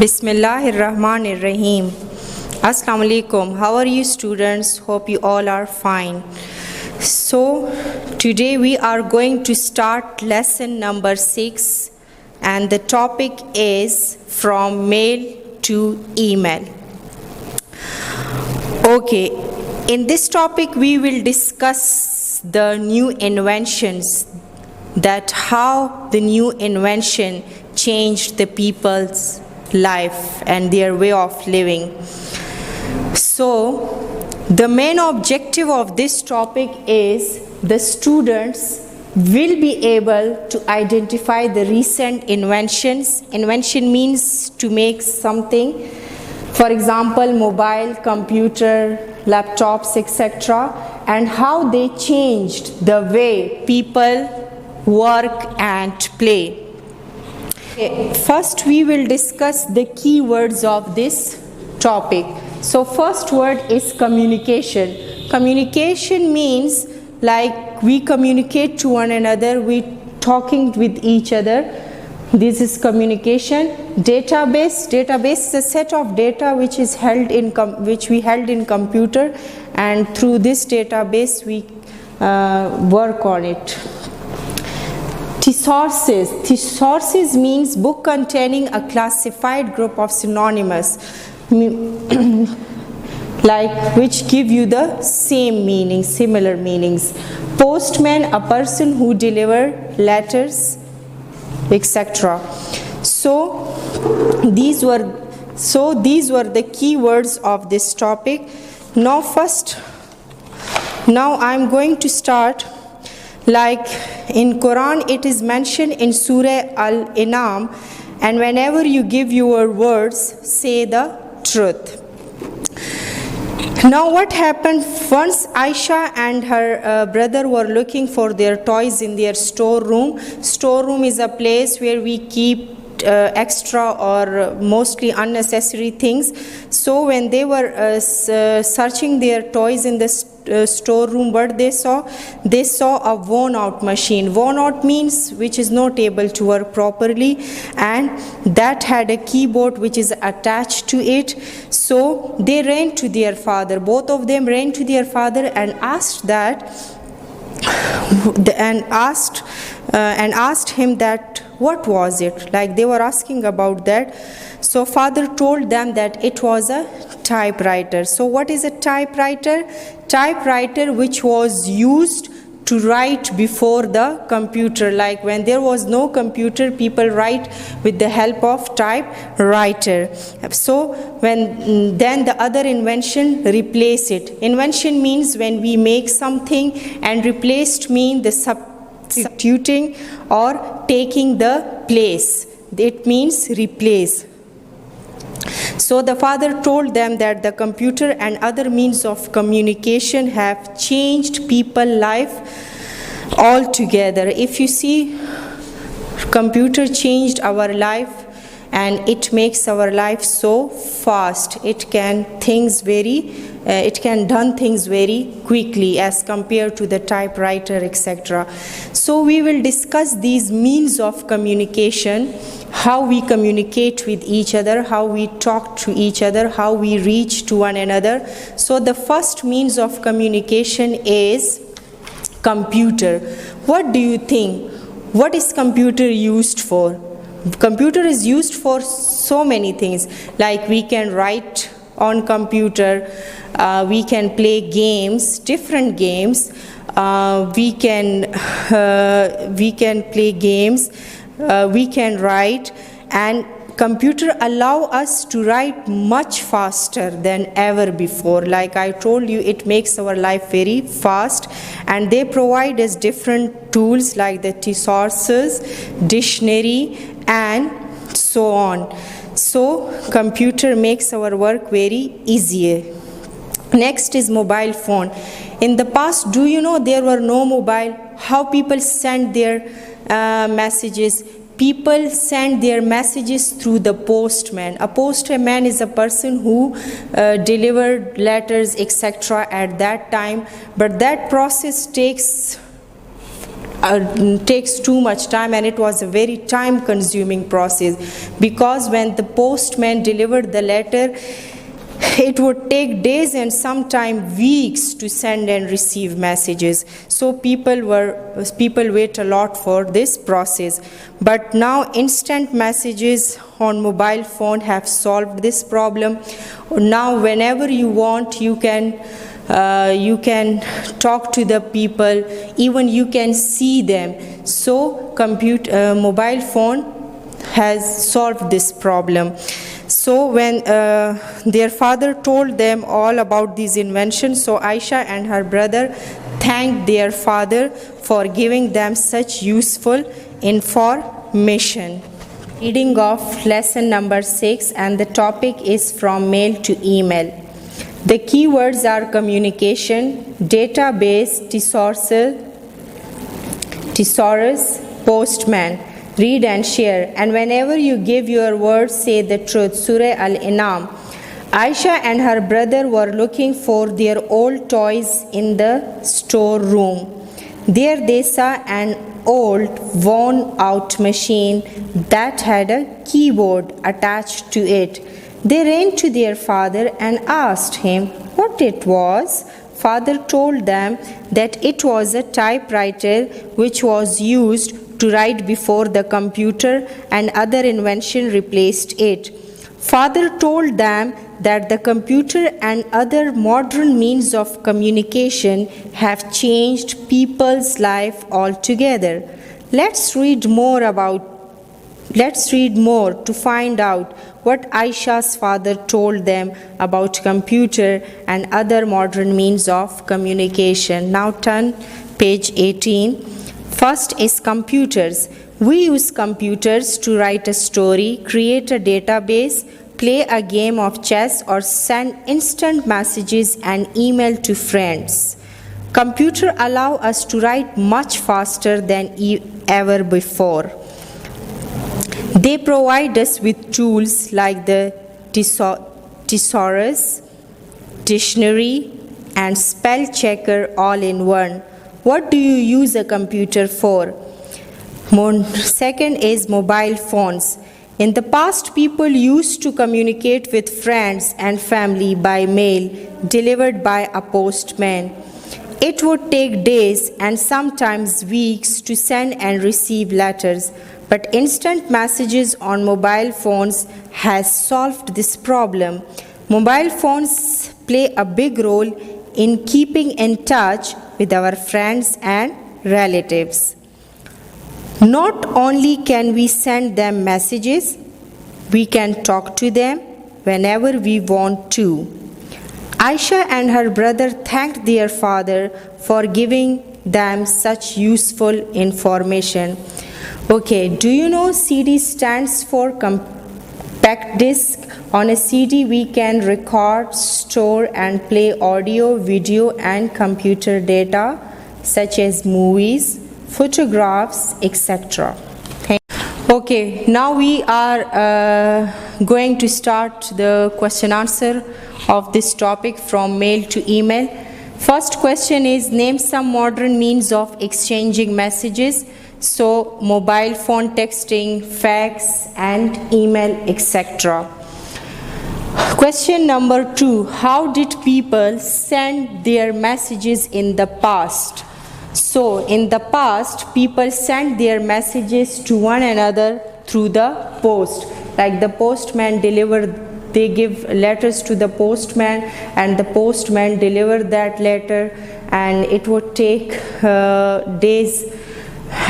Bismillahirrahmanirrahim. Assalamu alaikum. How are you, students? Hope you all are fine. So today we are going to start lesson number 6, and the topic is from mail to email. Okay, in this topic we will discuss the new inventions, that how the new invention changed the people's life and their way of living. So the main objective of this topic is the students will be able to identify the recent inventions. Invention means to make something, for example mobile, computer, laptops, etc., and how they changed the way people work and play. Okay, first we will discuss the key words of this topic. So first word is communication. Communication means like we communicate to one another, we talking with each other. This is communication. Database is a set of data which is held in we held in computer, and through this database we work on it. Thesaurus means book containing a classified group of synonymous like which give you the same meaning, similar meanings. Postman, a person who deliver letters, etc. So these were the key words of this topic. Now I'm going to start. Like in Quran it is mentioned in Surah Al-An'am, and whenever you give your words, say the truth. Now what happened, once Aisha and her brother were looking for their toys in their storeroom. Storeroom is a place where we keep extra or mostly unnecessary things. So when they were searching their toys in the storeroom, what they saw a worn out machine. Worn out means which is not able to work properly, and that had a keyboard which is attached to it. So they ran to their father, both of them ran to their father and asked him that what was it, like they were asking about that. So father told them that it was a typewriter. So what is a typewriter? Typewriter which was used to write before the computer. Like when there was no computer, people write with the help of typewriter. So then the other invention replace it. Invention means when we make something, and replaced mean the substituting or taking the place. It means replace. So the father told them that the computer and other means of communication have changed people's life altogether. If you see, computer changed our life, and it makes our life so fast. It can done things very quickly as compared to the typewriter, etc. So we will discuss these means of communication, how we communicate with each other, how we talk to each other, how we reach to one another. So the first means of communication is computer. What do you think? What is computer used for? Computer is used for so many things. Like we can write on computer, we can play games, different games. We can play games. We can write, and computer allow us to write much faster than ever before. Like I told you, it makes our life very fast, and they provide us different tools like the thesaurus, dictionary, and so on. So computer makes our work very easier. Next is mobile phone. In the past, do you know there were no mobile? How people send their messages? People send their messages through the postman. A postman is a person who delivered letters, etc. at that time, but that process takes takes too much time, and it was a very time consuming process, because when the postman delivered the letter, it would take days and sometimes weeks to send and receive messages. So people wait a lot for this process. But now instant messages on mobile phone have solved this problem. Now whenever you want, you can talk to the people, even you can see them. So mobile phone has solved this problem. So when their father told them all about these inventions, so Aisha and her brother thanked their father for giving them such useful information. Reading of lesson number 6, and the topic is from mail to email. The keywords are communication, database, thesaurus, postman. Read and share. And whenever you give your word, say the truth. Surah Al-An'am. Aisha and her brother were looking for their old toys in the storeroom. There they saw an old, worn-out machine that had a keyboard attached to it. They ran to their father and asked him what it was. Father told them that it was a typewriter which was used to write before the computer and other invention replaced it. Father told them that the computer and other modern means of communication have changed people's life altogether. Let's read more to find out what Aisha's father told them about computer and other modern means of communication. Now turn page 18. First is computers. We use computers to write a story, create a database, play a game of chess, or send instant messages and email to friends. Computers allow us to write much faster than ever before. They provide us with tools like the thesaurus, dictionary, and spell checker all in one. What do you use a computer for? Second is mobile phones. In the past, people used to communicate with friends and family by mail delivered by a postman. It would take days and sometimes weeks to send and receive letters, but instant messages on mobile phones has solved this problem. Mobile phones play a big role in keeping in touch with our friends and relatives. Not only can we send them messages, we can talk to them whenever we want to. Aisha and her brother thanked their father for giving them such useful information. Okay, do you know CD stands for compact disc? On a CD, we can record, store, and play audio, video, and computer data such as movies, photographs, etc. Okay, now we are going to start the question answer of this topic from mail to email. First question is, name some modern means of exchanging messages. So, mobile phone texting, fax, and email, etc. Question number 2, how did people send their messages in the past? So, in the past, people sent their messages to one another through the post. Like the postman they give letters to the postman, and the postman delivered that letter, and it would take days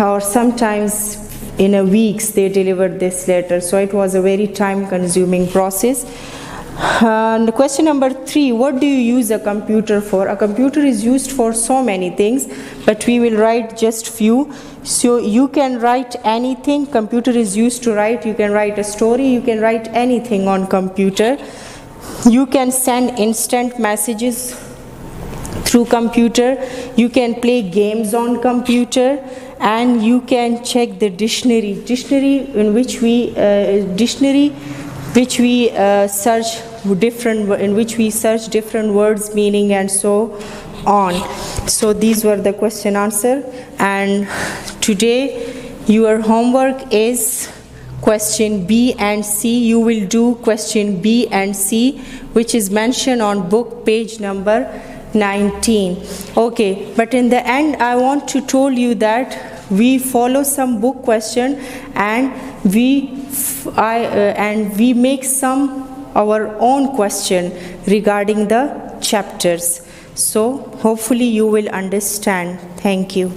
or sometimes in a weeks they delivered this letter. So it was a very time consuming process. And question number 3, what do you use a computer for? A computer is used for so many things, but we will write just few. So you can write anything. Computer is used to write. You can write a story, you can write anything on computer. You can send instant messages through computer. You can play games on computer, and you can check the dictionary in which we search different words meaning and so on. So these were the question answer, and today your homework is question B and C. You will do question B and C, which is mentioned on book page number 19. Okay, but in the end I want to tell you that we follow some book question and we make some our own question regarding the chapters. So hopefully you will understand. Thank you.